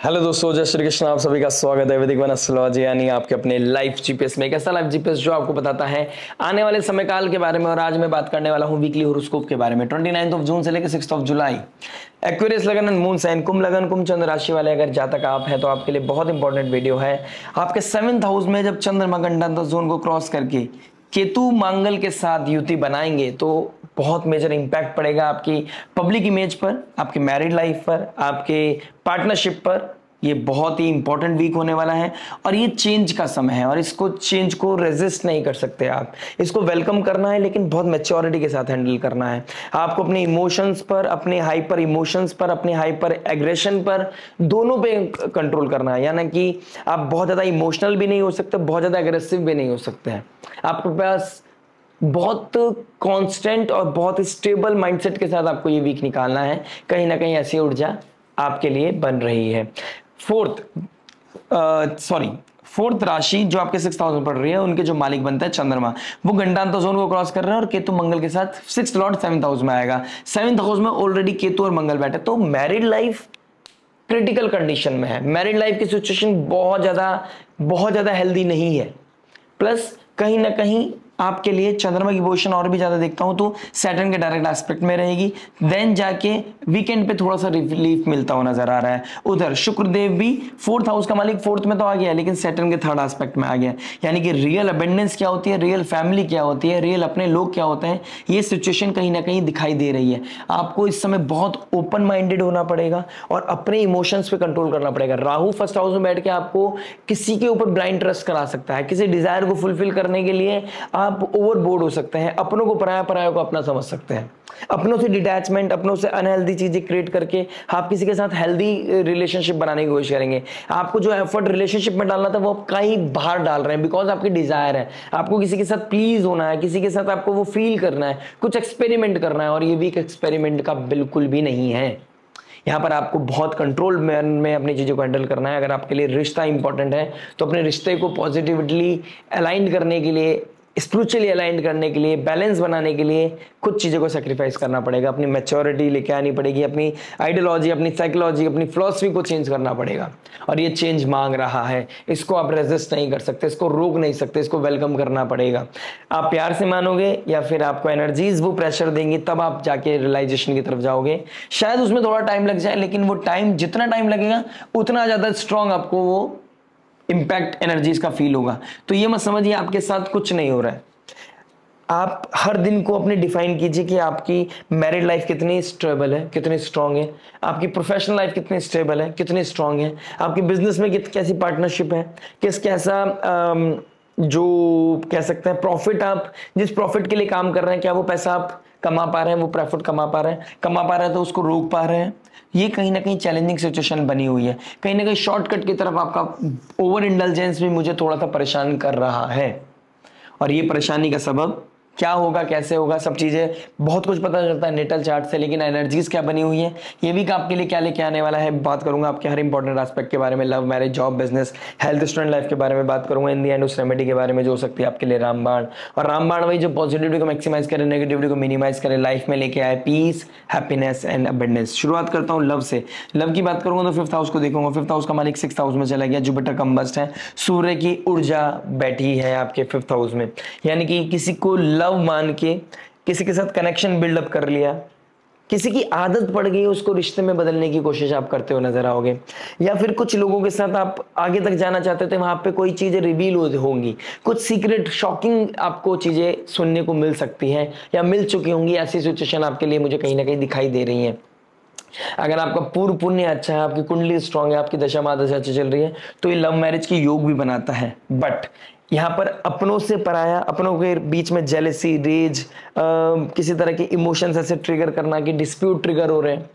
Hello दोस्तों, जय श्री कृष्ण। आप सभी का स्वागत है वैदिक वन एस्ट्रोलॉजी यानी आपके अपने लाइफ जीपीएस में। एक ऐसा लाइफ जीपीएस जो आपको बताता है आने वाले समय काल के बारे में। और आज मैं बात करने वाला हूं वीकली होरोस्कोप के बारे में। 29 जून से लेकर 6 जुलाई। एक्वेरियस लगन एंड मून साइन, कुंभ लगन कुंभ चंद्र राशि वाले अगर जातक आप हैं तो आपके लिए बहुत इंपॉर्टेंट वीडियो है। आपके 7th हाउस में जब चंद्रमा गंडा जोन को क्रॉस करके केतु मंगल के साथ युति बनाएंगे तो बहुत मेजर इंपैक्ट पड़ेगा आपकी पब्लिक इमेज पर, आपकी मैरिड लाइफ पर, आपके पार्टनरशिप पर। ये बहुत ही इंपॉर्टेंट वीक होने वाला है और ये चेंज का समय है और इसको चेंज को रेजिस्ट नहीं कर सकते आप। इसको वेलकम करना है लेकिन बहुत मैच्योरिटी के साथ हैंडल करना है। आपको अपने इमोशंस पर, अपने हाइपर इमोशंस पर, अपने हाइपर एग्रेशन पर, दोनों पे कंट्रोल करना है। यानी कि आप बहुत ज़्यादा इमोशनल भी नहीं हो सकते, बहुत ज़्यादा एग्रेसिव भी नहीं हो सकते हैं। आपके पास बहुत कांस्टेंट और बहुत स्टेबल माइंडसेट के साथ आपको ये वीक निकालना है। कहीं ना कहीं ऐसी ऊर्जा आपके लिए बन रही है। फोर्थ राशि जो आपके 6th हाउस में पड़ रही है, उनके जो मालिक बनता है चंद्रमा, वो गंडांत जोन को क्रॉस कर रहे हैं और केतु मंगल के साथ 6th लॉर्ड 7th हाउस में आएगा। 7th हाउस में ऑलरेडी केतु और मंगल बैठे, तो मैरिड लाइफ क्रिटिकल कंडीशन में है। मैरिड लाइफ की सिचुएशन बहुत ज्यादा हेल्दी नहीं है। प्लस कहीं ना कहीं आपके लिए चंद्रमा की पोजीशन और भी ज्यादा देखता हूं तो सैटर्न के डायरेक्ट एस्पेक्ट में रहेगी। देन जाके वीकेंड पे थोड़ा सा रिलीफ मिलता हुआ नजर आ रहा है। उधर शुक्रदेव भी 4th हाउस का मालिक 4th में तो आ गया लेकिन सैटर्न के 3rd एस्पेक्ट में आ गया। यानी कि रियल अबेंडेंस क्या होती है, रियल फैमिली क्या होती है, रियल अपने लोग क्या होते हैं, ये सिचुएशन कहीं ना कहीं दिखाई दे रही है। आपको इस समय बहुत ओपन माइंडेड होना पड़ेगा और अपने इमोशंस पे कंट्रोल करना पड़ेगा। राहु 1st हाउस में बैठ के आपको किसी के ऊपर ब्लाइंड ट्रस्ट करा सकता है। किसी डिजायर को फुलफिल करने के लिए आप ओवरबोर्ड हो सकते हैं। अपनों को पराया, परायों को अपना समझ सकते हैं। अपनों से डिटैचमेंट, अपनों से अनहेल्दी चीजें क्रिएट करके आप किसी के साथ हेल्दी रिलेशनशिप बनाने की कोशिश करेंगे। आपको जो एफर्ट रिलेशनशिप में डालना था वो आप कहीं बाहर डाल रहे हैं बिकॉज आपकी डिजायर है। आपको किसी के साथ प्लीज होना है, किसी के साथ आपको वो फील करना है, कुछ एक्सपेरिमेंट करना है और ये वीक एक्सपेरिमेंट का बिल्कुल भी नहीं है। यहाँ पर आपको बहुत कंट्रोल में अपनी चीज़ों को हैंडल करना है। अगर आपके लिए रिश्ता इंपॉर्टेंट है तो अपने रिश्ते को पॉजिटिवली अलाइन करने के लिए, स्पिरिचुअली अलाइन करने के लिए, बैलेंस बनाने के लिए कुछ चीज़ों को सेक्रीफाइस करना पड़ेगा। अपनी मैच्योरिटी लेके आनी पड़ेगी, अपनी आइडियोलॉजी, अपनी साइकोलॉजी, अपनी फिलॉसफी को चेंज करना पड़ेगा और ये चेंज मांग रहा है। इसको आप रेजिस्ट नहीं कर सकते, इसको रोक नहीं सकते, इसको वेलकम करना पड़ेगा। आप प्यार से मानोगे या फिर आपको एनर्जीज वो प्रेशर देंगी, तब आप जाके रियलाइजेशन की तरफ जाओगे। शायद उसमें थोड़ा टाइम लग जाए लेकिन वो टाइम, जितना टाइम लगेगा उतना ज़्यादा स्ट्रांग आपको वो इंपैक्ट एनर्जीज का फील होगा। तो ये मत समझिए आपके साथ कुछ नहीं हो रहा है। आप हर दिन को अपने डिफाइन कीजिए कि आपकी मैरिड लाइफ कितनी स्टेबल है, कितनी स्ट्रांग है, आपकी प्रोफेशनल लाइफ कितनी स्टेबल है, कितनी स्ट्रांग है, आपकी बिजनेस में कैसी पार्टनरशिप है, कैसा जो कह सकते हैं प्रॉफिट, आप जिस प्रॉफिट के लिए काम कर रहे हैं क्या वो पैसा आप कमा पा रहे हैं, वो प्रॉफिट कमा पा रहे हैं तो उसको रोक पा रहे हैं। ये कहीं ना कहीं चैलेंजिंग सिचुएशन बनी हुई है। कहीं ना कहीं शॉर्टकट की तरफ आपका ओवर इंडल्जेंस भी मुझे थोड़ा सा परेशान कर रहा है और ये परेशानी का सबब क्या होगा, कैसे होगा, सब चीजें बहुत कुछ पता चलता है नेटल चार्ट से, लेकिन एनर्जीज क्या बनी हुई है ये वीक आपके लिए क्या लेके आने वाला है बात करूंगा। आपके हर इंपॉर्टेंट एस्पेक्ट के बारे में, love, marriage, job, business, health, student life के बारे में बात करूंगा। इन दी एंड उस रेमेडी के बारे में जो हो सकती है आपके लिए रामबाण। और रामबाण वही जो पॉजिटिविटी को मैक्सिमाइज करे, नेगेटिविटी को मिनिमाइज करे, लाइफ में लेके आए पीस, हैप्पीनेस एंड अबंडेंस। शुरुआत करता हूँ लव से। लव की बात करूंगा तो 5th हाउस को देखूंगा। 5th हाउस का मालिक 6th हाउस में चला गया। जुपिटर कंबस्ट है, सूर्य की ऊर्जा बैठी है आपके 5th हाउस में। यानी कि किसी को लव मान के किसी के साथ कनेक्शन बिल्डअप कर लिया, किसी की आदत पड़ गई, उसको रिश्ते में बदलने की कोशिश आप करते हुए नजर आओगे। या फिर कुछ लोगों के साथ आप आगे तक जाना चाहते थे, वहां पे कोई चीजें रिवील होंगी, कुछ सीक्रेट शॉकिंग आपको चीजें सुनने को मिल सकती हैं या मिल चुकी होंगी। ऐसी सिचुएशन आपके लिए मुझे कहीं ना कहीं दिखाई दे रही है। अगर आपका पूर्व पुण्य अच्छा है, आपकी कुंडली स्ट्रांग है, आपकी दशा महादशा अच्छी चल रही है तो ये लव मैरिज की योग भी बनाता है। बट यहाँ पर अपनों से पराया, अपनों के बीच में जेलेसी, रेज, किसी तरह के इमोशंस ऐसे ट्रिगर करना कि डिस्प्यूट ट्रिगर हो रहे हैं,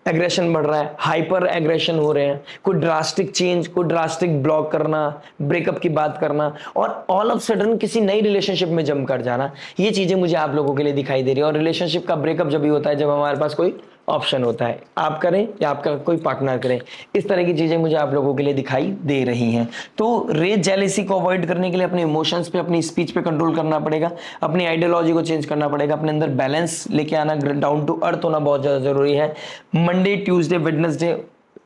एग्रेशन बढ़ रहा है, हाइपर एग्रेशन हो रहे हैं, कोई ड्रास्टिक चेंज, कोई ड्रास्टिक ब्लॉक करना, ब्रेकअप की बात करना और ऑल ऑफ सडन किसी नई रिलेशनशिप में जम कर जाना, ये चीजें मुझे आप लोगों के लिए दिखाई दे रही है। और रिलेशनशिप का ब्रेकअप जब भी होता है जब हमारे पास कोई ऑप्शन होता है, आप करें या आपका कोई पार्टनर करे, इस तरह की चीजें मुझे आप लोगों के लिए दिखाई दे रही हैं। तो रेज जेलेसी को अवॉइड करने के लिए अपने इमोशंस पे, अपनी स्पीच पे कंट्रोल करना पड़ेगा, अपनी आइडियोलॉजी को चेंज करना पड़ेगा, अपने अंदर बैलेंस लेके आना, डाउन टू अर्थ होना बहुत ज्यादा जरूरी है। Monday, Tuesday, Wednesday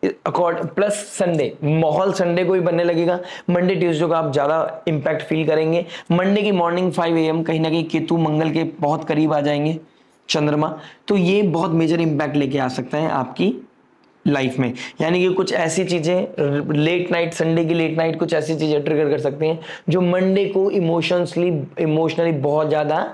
accord plus Sunday, माहौल संडे को ही बनने लगेगा। मंडे ट्यूसडे को आप ज्यादा इंपैक्ट फील करेंगे। मंडे की मॉर्निंग 5 AM कहीं ना कहीं केतु मंगल के बहुत करीब आ जाएंगे, चंद्रमा, तो ये बहुत मेजर इंपैक्ट लेके आ सकता है आपकी लाइफ में। यानी कि कुछ ऐसी चीजें लेट नाइट, संडे की लेट नाइट कुछ ऐसी चीजें ट्रिगर कर सकती हैं जो मंडे को इमोशनली बहुत ज्यादा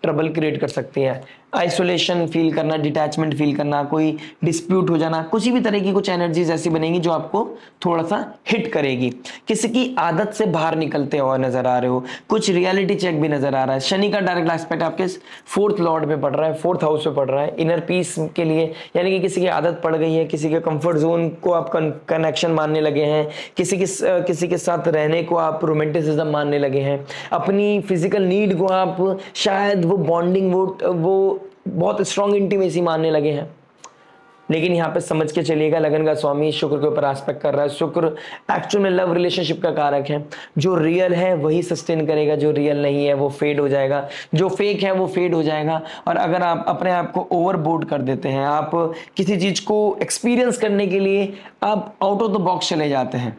ट्रबल क्रिएट कर सकती है। आइसोलेशन फील करना, डिटैचमेंट फील करना, कोई डिस्प्यूट हो जाना, किसी भी तरह की कुछ एनर्जीज ऐसी बनेंगी जो आपको थोड़ा सा हिट करेगी। किसी की आदत से बाहर निकलते हुए नजर आ रहे हो, कुछ रियलिटी चेक भी नजर आ रहा है। शनि का डायरेक्ट एस्पेक्ट आपके 4th लॉर्ड पे पड़ रहा है, 4th हाउस पे पड़ रहा है, इनर पीस के लिए। यानी कि किसी की आदत पड़ गई है, किसी के कंफर्ट जोन को आप कनेक्शन मानने लगे हैं, किसी के साथ रहने को आप रोमांटिसिज्म मानने लगे हैं, अपनी फिजिकल नीड को आप शायद वो बॉन्डिंग, वो बहुत स्ट्रॉन्ग इंटीमेसी मानने लगे हैं। लेकिन यहाँ पे समझ के चलिएगा, लगन का स्वामी शुक्र के ऊपर एस्पेक्ट कर रहा है। शुक्र एक्चुअल में लव रिलेशनशिप का कारक है। जो रियल है वही सस्टेन करेगा, जो रियल नहीं है वो फेड हो जाएगा, जो फेक है वो फेड हो जाएगा। और अगर आप अपने आप को ओवरबोर्ड कर देते हैं, आप किसी चीज को एक्सपीरियंस करने के लिए आप आउट ऑफ द बॉक्स चले जाते हैं,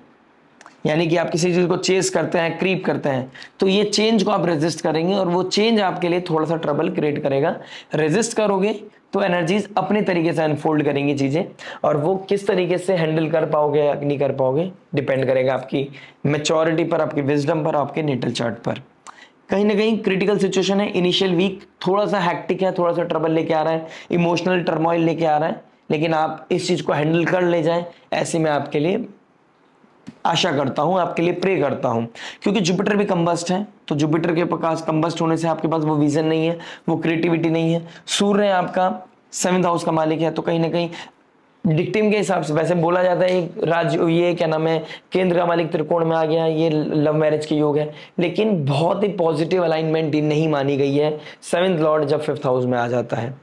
यानी कि आप किसी चीज को चेस करते हैं, क्रीप करते हैं, तो ये चेंज को आप रेजिस्ट करेंगे और वो चेंज आपके लिए थोड़ा सा ट्रबल क्रिएट करेगा। रेजिस्ट करोगे तो एनर्जीज अपने तरीके से अनफोल्ड करेंगी चीजें, और वो किस तरीके से हैंडल कर पाओगे या नहीं कर पाओगे डिपेंड करेगा आपकी मैच्योरिटी पर, आपकी विजडम पर, आपके नेटल चार्ट पर। कहीं ना कहीं क्रिटिकल सिचुएशन है। इनिशियल वीक थोड़ा सा हैक्टिक है, थोड़ा सा ट्रबल लेके आ रहा है, इमोशनल टर्मोइल लेके आ रहा है, लेकिन आप इस चीज को हैंडल कर ले जाएं, ऐसे में आपके लिए आशा करता हूं, आपके लिए प्रे करता हूं। क्योंकि जुपिटर भी कंबस्ट है, तो जुपिटर के पास कंबस्ट होने से आपके पास वो विजन नहीं है, वो क्रिएटिविटी नहीं है। सूर्य आपका 7th हाउस का मालिक है, तो कहीं ना कहीं डिक्टिम के हिसाब से वैसे बोला जाता है ये क्या नाम है, केंद्र का मालिक त्रिकोण में आ गया, ये लव मैरिज के योग है, लेकिन बहुत ही पॉजिटिव अलाइनमेंट नहीं मानी गई है 7th लॉर्ड जब 5th हाउस में आ जाता है।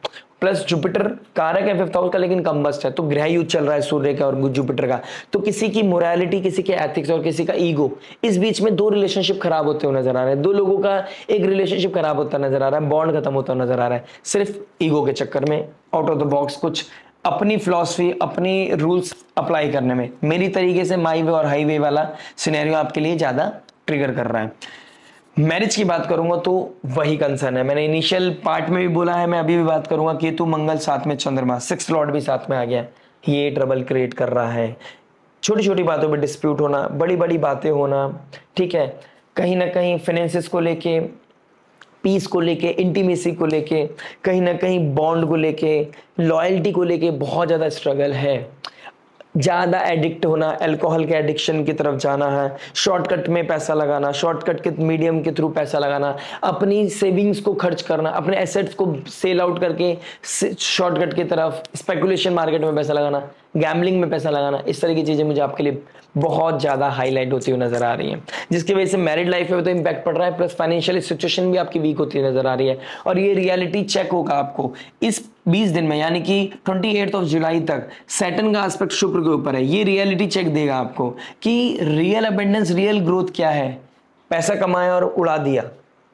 प्लस जुपिटर कारक है 5th हाउस का, लेकिन कंबस्ट है, तो ग्रह युद्ध चल रहा है सूर्य का और जुपिटर का। तो किसी की मोरालिटी, किसी के एथिक्स और किसी का ईगो, इस बीच में 2 रिलेशनशिप खराब होते हुए नजर आ रहे हैं। 2 लोगों का एक रिलेशनशिप खराब होता नजर आ रहा है, बॉन्ड खत्म होता नजर आ रहा है, सिर्फ ईगो के चक्कर में, आउट ऑफ द बॉक्स कुछ अपनी फिलॉसफी, अपनी रूल्स अप्लाई करने में। मेरी तरीके से माई वे और हाईवे वाला सिनेरियो आपके लिए ज्यादा ट्रिगर कर रहा है। मैरिज की बात करूंगा तो वही कंसर्न है, मैंने इनिशियल पार्ट में भी बोला है, मैं अभी भी बात करूंगा। केतु मंगल साथ में चंद्रमा, 6th लॉर्ड भी साथ में आ गया, ये ट्रबल क्रिएट कर रहा है। छोटी छोटी बातों पे डिस्प्यूट होना, बड़ी बड़ी बातें होना, ठीक है, कहीं ना कहीं फाइनेंसिस को लेके, पीस को लेके, इंटीमेसी को लेके, कहीं ना कहीं बॉन्ड को लेके, लॉयल्टी को लेके बहुत ज्यादा स्ट्रगल है। ज़्यादा एडिक्ट होना, अल्कोहल के एडिक्शन की तरफ जाना है, शॉर्टकट में पैसा लगाना, शॉर्टकट के मीडियम के थ्रू पैसा लगाना, अपनी सेविंग्स को खर्च करना, अपने एसेट्स को सेल आउट करके शॉर्टकट की तरफ, स्पेकुलेशन मार्केट में पैसा लगाना, गैम्बलिंग में पैसा लगाना, इस तरह की चीज़ें मुझे आपके लिए बहुत ज़्यादा हाईलाइट होती हुई नजर आ रही है, जिसकी वजह से मैरिड लाइफ में तो इम्पैक्ट पड़ रहा है, प्लस फाइनेंशियल सिचुएशन भी आपकी वीक होती नजर आ रही है। और ये रियलिटी चेक होगा आपको इस 20 दिन में, यानी कि 28 जुलाई तक सैटर्न का एस्पेक्ट शुक्र के ऊपर है। ये रियलिटी चेक देगा आपको कि रियल अबेंडेंस, रियल ग्रोथ क्या है। पैसा कमाया और उड़ा दिया,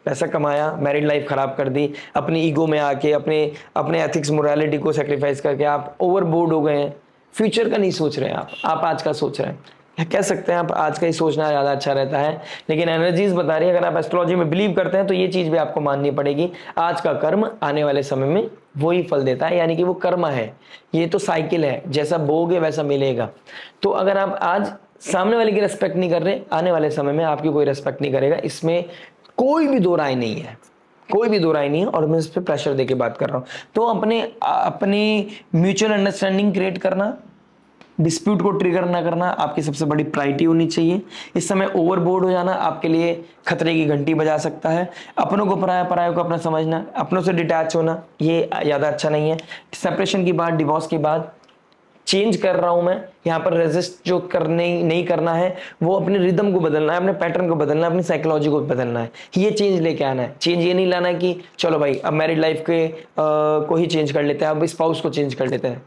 पैसा कमाया, मैरिड लाइफ खराब कर दी, अपनी ईगो में आके, अपने एथिक्स मोरालिटी को सेक्रीफाइस करके आप ओवरबोर्ड हो गए हैं। फ्यूचर का नहीं सोच रहे हैं आप आज का सोच रहे हैं, कह सकते हैं आप आज का ही सोचना ज़्यादा अच्छा रहता है। लेकिन एनर्जीज बता रही है, अगर आप एस्ट्रोलॉजी में बिलीव करते हैं तो ये चीज़ भी आपको माननी पड़ेगी, आज का कर्म आने वाले समय में वही फल देता है, यानी कि वो कर्म है, ये तो साइकिल है, जैसा बोगे वैसा मिलेगा। तो अगर आप आज सामने वाले की रेस्पेक्ट नहीं कर रहे, आने वाले समय में आपकी कोई रेस्पेक्ट नहीं करेगा, इसमें कोई भी दो राय नहीं है, कोई भी दो राय नहीं है। और मैं इस पर प्रेशर देके बात कर रहा हूँ। तो अपने म्यूचुअल अंडरस्टैंडिंग क्रिएट करना, डिस्प्यूट को ट्रिगर ना करना आपकी सबसे बड़ी प्रायोरिटी होनी चाहिए। इस समय ओवरबोर्ड हो जाना आपके लिए खतरे की घंटी बजा सकता है। अपनों को पराया, परायों को अपना समझना, अपनों से डिटैच होना, ये ज़्यादा अच्छा नहीं है। सेपरेशन की बात, डिवोर्स की बात, चेंज कर रहा हूं मैं यहाँ पर, रेजिस्ट जो करने नहीं करना है, वो अपने रिदम को बदलना है, अपने पैटर्न को बदलना है, अपनी साइकोलॉजी को बदलना है, ये चेंज लेके आना है। चेंज ये नहीं लाना है कि चलो भाई अब मैरिड लाइफ के को ही चेंज कर लेते हैं, अब स्पाउस को चेंज कर लेते हैं।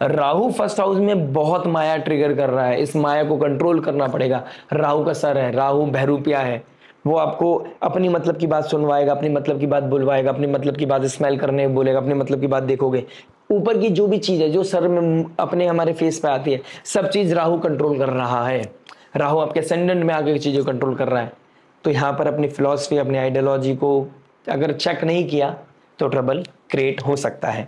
राहु 1st हाउस में बहुत माया ट्रिगर कर रहा है, इस माया को कंट्रोल करना पड़ेगा। राहु का सर है, राहु बहरूपिया है, वो आपको अपनी मतलब की बात सुनवाएगा, अपनी मतलब की बात बुलवाएगा, अपनी मतलब की बात स्मेल करने बोलेगा, अपनी मतलब की बात देखोगे, ऊपर की जो भी चीज है जो सर में अपने हमारे फेस पे आती है, सब चीज राहु कंट्रोल कर रहा है। राहु आपके असेंडेंट में आके चीजों कंट्रोल कर रहा है। तो यहाँ पर अपनी फिलॉसफी, अपनी आइडियोलॉजी को अगर चेक नहीं किया तो ट्रबल क्रिएट हो सकता है।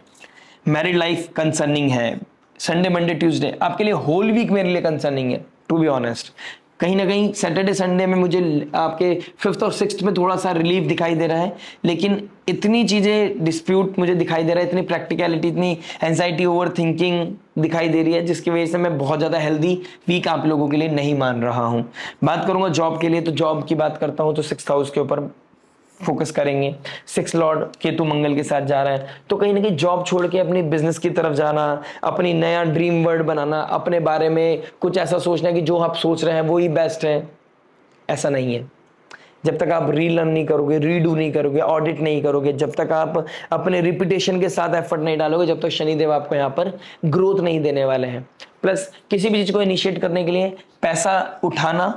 मैरिड लाइफ कंसर्निंग है, संडे मंडे ट्यूसडे आपके लिए होल वीक मेरे लिए कंसर्निंग है टू बी ऑनेस्ट। कहीं ना कहीं सैटरडे संडे में मुझे आपके 5th और 6th में थोड़ा सा रिलीफ दिखाई दे रहा है, लेकिन इतनी चीज़ें डिस्प्यूट मुझे दिखाई दे रहा है, इतनी प्रैक्टिकलिटी, इतनी एंजाइटी, ओवर थिंकिंग दिखाई दे रही है, जिसकी वजह से मैं बहुत ज़्यादा हेल्दी वीक आप लोगों के लिए नहीं मान रहा हूँ। बात करूँगा जॉब के लिए, तो जॉब की बात करता हूँ तो 6th हाउस के ऊपर फोकस करेंगे। 6 लॉर्ड केतु मंगल के साथ जा रहा है, तो कहीं ना कहीं जॉब छोड़ के अपनी बिजनेस की तरफ जाना, अपनी नया ड्रीम वर्ल्ड बनाना, अपने बारे में कुछ ऐसा सोचना कि जो आप सोच रहे हैं वो ही बेस्ट है, ऐसा नहीं है। जब तक आप रीलर्न नहीं करोगे, रीडू नहीं करोगे, ऑडिट नहीं करोगे, जब तक आप अपने रिपीटेशन के साथ एफर्ट नहीं डालोगे, जब तक शनिदेव आपको यहाँ पर ग्रोथ नहीं देने वाले हैं। प्लस किसी भी चीज को इनिशिएट करने के लिए पैसा उठाना,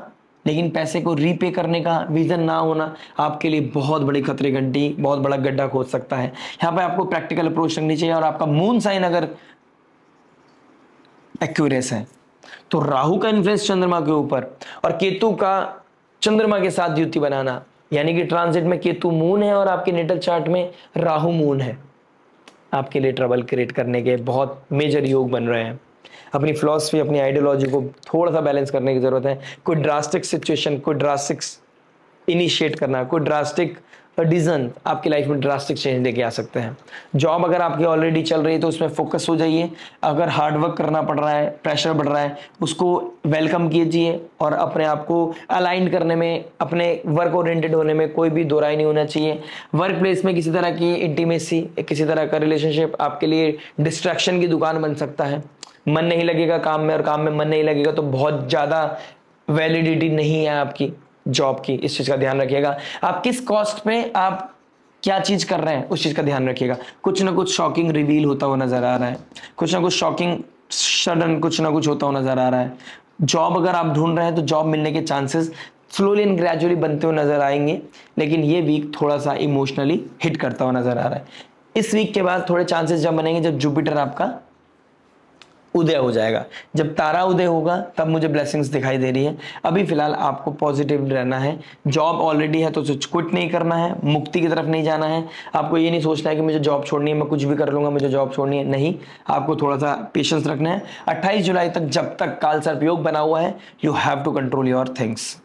लेकिन पैसे को रीपे करने का विजन ना होना आपके लिए बहुत बड़ी खतरे घंटी, बहुत बड़ा गड्ढा खोद सकता है। यहाँ पे आपको प्रैक्टिकल अप्रोच रखनी चाहिए, और आपका मून साइन अगर एक्यूरेस है तो राहु का इन्फ्लुएंस चंद्रमा के ऊपर और केतु का चंद्रमा के साथ युति बनाना, यानी कि ट्रांजिट में केतु मून है और आपके नेटल चार्ट में राहु मून है, आपके लिए ट्रबल क्रिएट करने के बहुत मेजर योग बन रहे हैं। अपनी फिलॉसफी, अपनी आइडियोलॉजी को थोड़ा सा बैलेंस करने की जरूरत है। कोई ड्रास्टिक सिचुएशन, कोई ड्रास्टिक इनिशिएट करना, कोई ड्रास्टिक डिसीजन आपकी लाइफ में ड्रास्टिक चेंज लेके आ सकते हैं। जॉब अगर आपकी ऑलरेडी चल रही है तो उसमें फोकस हो जाइए। अगर हार्डवर्क करना पड़ रहा है, प्रेशर बढ़ रहा है, उसको वेलकम कीजिए और अपने आप को अलाइन करने में, अपने वर्क ओरिएंटेड होने में कोई भी दो राय नहीं होना चाहिए। वर्क प्लेस में किसी तरह की इंटीमेसी, किसी तरह का रिलेशनशिप आपके लिए डिस्ट्रैक्शन की दुकान बन सकता है। मन नहीं लगेगा काम में, और काम में मन नहीं लगेगा तो बहुत ज़्यादा वैलिडिटी नहीं है आपकी जॉब की। इस चीज़ का ध्यान रखिएगा। आप किस कॉस्ट पे आप क्या चीज़ कर रहे हैं उस चीज़ का ध्यान रखिएगा। कुछ ना कुछ शॉकिंग रिवील होता हुआ नज़र आ रहा है, कुछ ना कुछ शॉकिंग सडन कुछ ना कुछ होता हुआ नज़र आ रहा है। जॉब अगर आप ढूंढ रहे हैं तो जॉब मिलने के चांसेस स्लोली एंड ग्रेजुअली बनते हुए नजर आएंगे, लेकिन ये वीक थोड़ा सा इमोशनली हिट करता हुआ नजर आ रहा है। इस वीक के बाद थोड़े चांसेस जब बनेंगे जब जुपिटर आपका उदय हो जाएगा। जब तारा उदय होगा तब मुझे ब्लेसिंग्स दिखाई दे रही है। अभी फिलहाल आपको पॉजिटिव रहना है। जॉब ऑलरेडी है तो क्विट नहीं करना है, मुक्ति की तरफ नहीं जाना है। आपको ये नहीं सोचना है कि मुझे जॉब छोड़नी है, मैं कुछ भी कर लूंगा, मुझे जॉब छोड़नी है, नहीं। आपको थोड़ा सा पेशेंस रखना है। 28 जुलाई तक जब तक काल सर्प योग बना हुआ है, you have to control your things.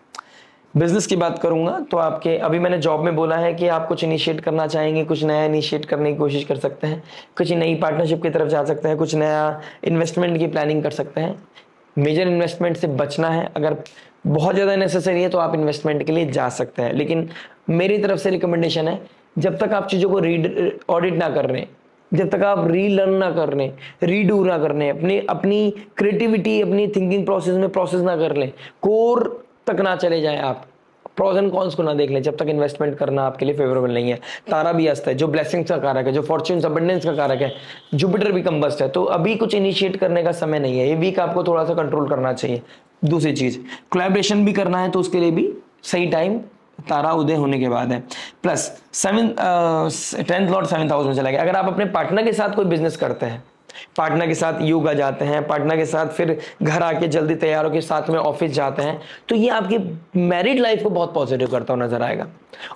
Business की बात करूंगा तो आपके, अभी मैंने जॉब में बोला है कि आप कुछ इनिशिएट करना चाहेंगे, कुछ नया इनिशिएट करने की कोशिश कर सकते हैं, कुछ नई पार्टनरशिप की तरफ जा सकते हैं, कुछ नया इन्वेस्टमेंट की प्लानिंग कर सकते हैं। मेजर इन्वेस्टमेंट से बचना है। अगर बहुत ज़्यादा नेसेसरी है तो आप इन्वेस्टमेंट के लिए जा सकते हैं, लेकिन मेरी तरफ से रिकमेंडेशन है, जब तक आप चीज़ों को ऑडिट ना कर रहे हैं, जब तक आप रीलर्न ना कर रहे, रीडू ना कर रहे, अपनी क्रिएटिविटी, अपनी थिंकिंग प्रोसेस में प्रोसेस ना कर लें, कोर तक ना चले जाएं, आप प्रोज एंड कॉन्स को ना देख लें, जब तक इन्वेस्टमेंट करना आपके लिए फेवरेबल नहीं है। तारा भी अस्त है जो ब्लेसिंग्स का कारक है, जो फॉर्च्यून्स अबंडेंस का कारक है। जुपिटर भी कंबस्ट है, तो अभी कुछ इनिशिएट करने का समय नहीं है। ये वीक आपको थोड़ा सा कंट्रोल करना चाहिए। दूसरी चीज, कोलैबोरेशन भी करना है तो उसके लिए भी सही टाइम तारा उदय होने के बाद है। Plus 10th Lord 7th house में चला गया। अगर आप अपने पार्टनर के साथ कोई बिजनेस करते हैं, पार्टनर के साथ योगा जाते हैं, पार्टनर के साथ फिर घर आके जल्दी तैयार होकर साथ में ऑफिस जाते हैं, तो ये आपकी मैरिड लाइफ को बहुत पॉजिटिव करता हुआ नजर आएगा।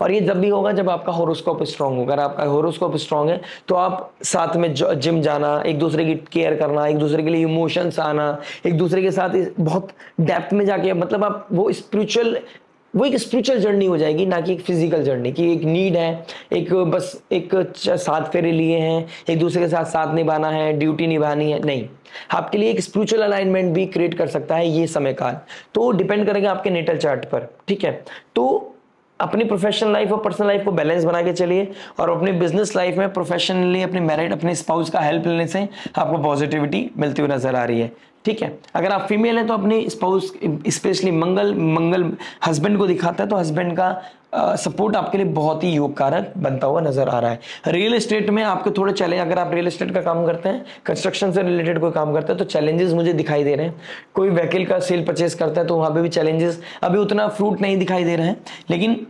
और ये जब भी होगा जब आपका होरोस्कोप स्ट्रांग होगा। अगर आपका होरोस्कोप स्ट्रांग है तो आप साथ में जिम जाना, एक दूसरे की केयर करना, एक दूसरे के लिए इमोशंस आना, एक दूसरे के साथ बहुत डेप्थ में जाके, मतलब आप वो एक स्पिरिचुअल जर्नी हो जाएगी, ना कि एक फिजिकल जर्नी की एक नीड है, एक बस एक साथ फेरे लिए हैं, एक दूसरे के साथ साथ निभाना है, ड्यूटी निभानी है, नहीं। आपके लिए एक स्पिरिचुअल अलाइनमेंट भी क्रिएट कर सकता है ये समय काल। तो डिपेंड करेगा आपके नेटल चार्ट पर, ठीक है। तो अपनी प्रोफेशनल लाइफ और पर्सनल लाइफ को बैलेंस बना के चलिए, और अपनी बिजनेस लाइफ में प्रोफेशनली अपने मैरिड, अपने स्पाउस का हेल्प लेने से आपको पॉजिटिविटी मिलती हुई नजर आ रही है, ठीक है। अगर आप फीमेल हैं तो अपने स्पाउस, स्पेशली मंगल हस्बैंड को दिखाता है, तो हस्बैंड का सपोर्ट आपके लिए बहुत ही योग कारक बनता हुआ नजर आ रहा है। रियल एस्टेट में आपके थोड़े चैलेंज, अगर आप रियल एस्टेट का काम करते हैं, कंस्ट्रक्शन से रिलेटेड कोई काम करते हैं, तो चैलेंजेस मुझे दिखाई दे रहे हैं। कोई व्हीकल का सेल परचेस करता है तो वहां पे भी चैलेंजेस अभी उतना फ्रूट नहीं दिखाई दे रहे हैं, लेकिन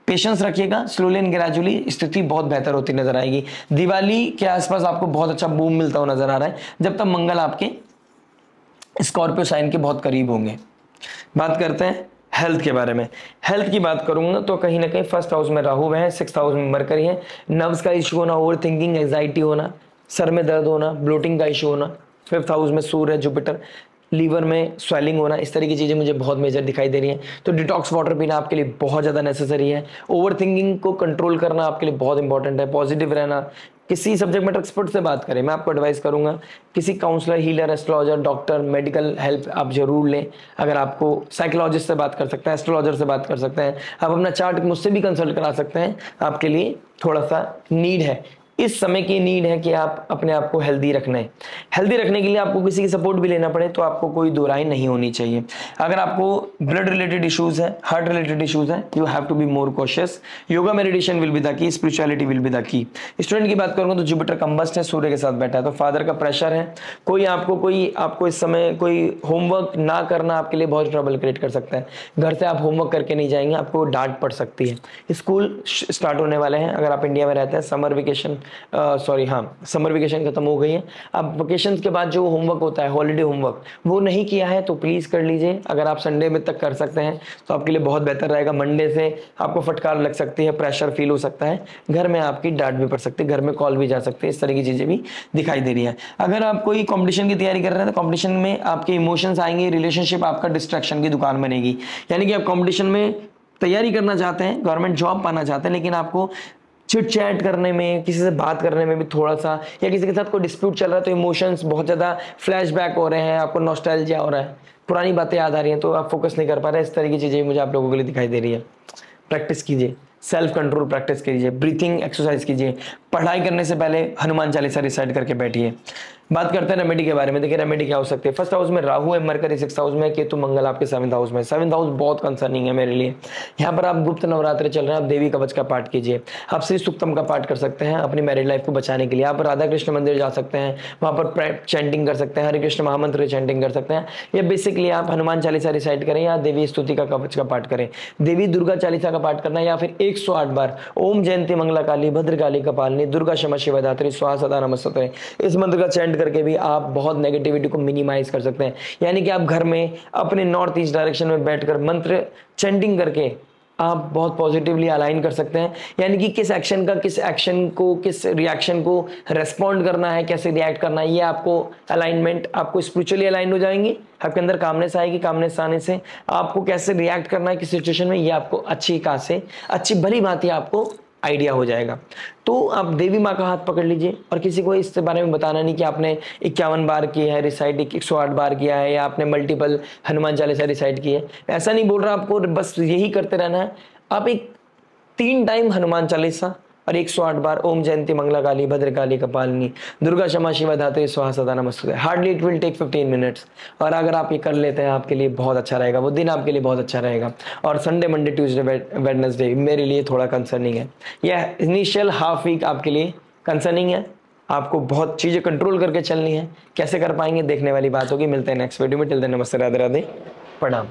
पेशेंस रखिएगा, स्लोली एंड ग्रेजुअली स्थिति बहुत बेहतर होती नजर आएगी। दिवाली के आसपास आपको बहुत अच्छा बूम मिलता हुआ नजर आ रहा है, जब तक मंगल आपके स्कॉर्पियो साइन के बहुत करीब होंगे। बात करते हैं हेल्थ के बारे में। हेल्थ की बात करूंगा तो कहीं ना कहीं फर्स्ट हाउस में राहु है, सिक्स्थ हाउस में मरकरी है। नर्व्स का इशू होना, ओवर थिंकिंग, एंजाइटी होना, सर में दर्द होना, ब्लोटिंग का इशू होना। फिफ्थ हाउस में सूर्य है, जुपिटर, लीवर में स्वेलिंग होना, इस तरह की चीज़ें मुझे बहुत मेजर दिखाई दे रही हैं। तो डिटॉक्स वाटर पीना आपके लिए बहुत ज़्यादा नेसेसरी है। ओवर थिंकिंग को कंट्रोल करना आपके लिए बहुत इंपॉर्टेंट है। पॉजिटिव रहना, किसी सब्जेक्ट मैटर एक्सपर्ट से बात करें, मैं आपको एडवाइस करूंगा किसी counsellor, healer, astrologer, doctor, medical help आप जरूर लें। अगर आपको साइकोलॉजिस्ट से बात कर सकते हैं, एस्ट्रोलॉजर से बात कर सकते हैं, आप अपना चार्ट मुझसे भी कंसल्ट करा सकते हैं। आपके लिए थोड़ा सा नीड है, इस समय की नीड है कि आप अपने आप को हेल्दी रखना है। हेल्दी रखने के लिए आपको किसी की सपोर्ट भी लेना पड़े तो आपको कोई दो राय नहीं होनी चाहिए। अगर आपको ब्लड रिलेटेड इश्यूज है, हार्ट रिलेटेड इश्यूज है, you have to be more cautious. Yoga meditation will be the key, spirituality will be the key. Student की बात करूंगा तो जुपिटर कंबस्ट है, सूर्य के साथ बैठा है, तो फादर का प्रेशर है। कोई आपको इस समय कोई होमवर्क ना करना आपके लिए बहुत ट्रबल क्रिएट कर सकता है। घर से आप होमवर्क करके नहीं जाएंगे, आपको डांट पड़ सकती है। स्कूल स्टार्ट होने वाले हैं, अगर आप इंडिया में रहते हैं, समर वेकेशन समर वेकेशन खत्म हो गई है। अब वेकेशन के बाद जो होमवर्क होता है, हॉलीडे होमवर्क, वो नहीं किया है तो प्लीज कर लीजिए। अगर आप संडे में तक कर सकते हैं तो आपके लिए बहुत बेहतर रहेगा। मंडे से आपको फटकार लग सकती है, प्रेशर फील हो सकता है, घर में आपकी डांट भी पड़ सकती है, घर में कॉल भी जा सकते हैं, इस तरह की चीजें भी दिखाई दे रही है। अगर आप कोई कॉम्पिटिशन की तैयारी कर रहे हैं तो कॉम्पिटिशन में आपके इमोशंस आएंगे, रिलेशनशिप आपका डिस्ट्रैक्शन की दुकान बनेगी। यानी कि आप कॉम्पिटिशन में तैयारी करना चाहते हैं, गवर्नमेंट जॉब पाना चाहते हैं, लेकिन आपको चिट चैट करने में, किसी से बात करने में भी थोड़ा सा, या किसी के साथ कोई डिस्प्यूट चल रहा है तो इमोशंस बहुत ज़्यादा फ्लैशबैक हो रहे हैं, आपको नॉस्टैल्जिया हो रहा है, पुरानी बातें याद आ रही हैं, तो आप फोकस नहीं कर पा रहे। इस तरह की चीज़ें मुझे आप लोगों के लिए दिखाई दे रही है। प्रैक्टिस कीजिए, सेल्फ कंट्रोल प्रैक्टिस कीजिए, ब्रीथिंग एक्सरसाइज कीजिए, पढ़ाई करने से पहले हनुमान चालीसा रिसाइट करके बैठिए। बात करते हैं रेमेडी के बारे में। देखिए रेमेडी क्या हो सकती है। फर्स्ट हाउस में राहु है, मरकरी सिक्स्थ हाउस में, केतु मंगल आपके सेवंथ हाउस में। सेवंथ हाउस बहुत कंसर्निंग है मेरे लिए। यहाँ पर आप गुप्त नवरात्रि चल रहे हैं, आप देवी कवच का पाठ कीजिए, आप श्री सूक्तम का पाठ कर सकते हैं अपनी मैरिड लाइफ को बचाने के लिए। आप राधा कृष्ण मंदिर जा सकते हैं, वहाँ पर चैंटिंग कर सकते हैं, हरे कृष्ण महामंत्र चैंटिंग कर सकते हैं, या बेसिकली आप हनुमान चालीसा रिसाइट करें या देवी स्तुति का कवच का पाठ करें। देवी दुर्गा चालीसा का पाठ करना, या फिर 108 बार ओम जयंती मंगला काली भद्रकाली कपालिनी दुर्गा क्षमा शिवा धात्री स्वाहा सदा नमस्ते, इस मंत्र का चैंट करके भी आप बहुत नेगेटिविटी को मिनिमाइज कर सकते हैं। यानी कि आप घर में अपने नॉर्थ ईस्ट डायरेक्शन में बैठकर मंत्र चैंटिंग करके आप बहुत पॉजिटिवली अलाइन कर सकते हैं। यानी कि किस एक्शन का, किस एक्शन को, किस रिएक्शन को रेस्पॉन्ड करना है, कैसे रिएक्ट करना है, ये आपको अलाइनमेंट, आपको स्पिरिचुअली अलाइन हो जाएंगे, आपके अंदर कामनेस आएगी, कामनेस आने से आपको कैसे रिएक्ट करना है किस सिचुएशन में, ये आपको अच्छी भली भांति आपको आइडिया हो जाएगा। तो आप देवी माँ का हाथ पकड़ लीजिए, और किसी को इस बारे में बताना नहीं कि आपने 51 बार किया है रिसाइट, 108 बार किया है, या आपने मल्टीपल हनुमान चालीसा रिसाइट की है। ऐसा नहीं बोल रहा आपको, बस यही करते रहना है। आप 3 टाइम हनुमान चालीसा और 108 बार ओम जयंती मंगला काली भद्रकाली कपालिनी दुर्गा क्षमा शिवा धात्री स्वाहा सदा नमस्ते। Hardly it will take 15 minutes, और अगर आप ये कर लेते हैं आपके लिए बहुत अच्छा रहेगा, वो दिन आपके लिए बहुत अच्छा रहेगा। और संडे, मंडे, ट्यूसडे, वेडनेसडे मेरे लिए थोड़ा कंसर्निंग है। यह इनिशियल हाफ वीक आपके लिए कंसर्निंग है, आपको बहुत चीज़ें कंट्रोल करके चलनी है। कैसे कर पाएंगे देखने वाली बात होगी। मिलते हैं नेक्स्ट वीडियो में। टिल देन नमस्ते, राधे राधे, प्रणाम।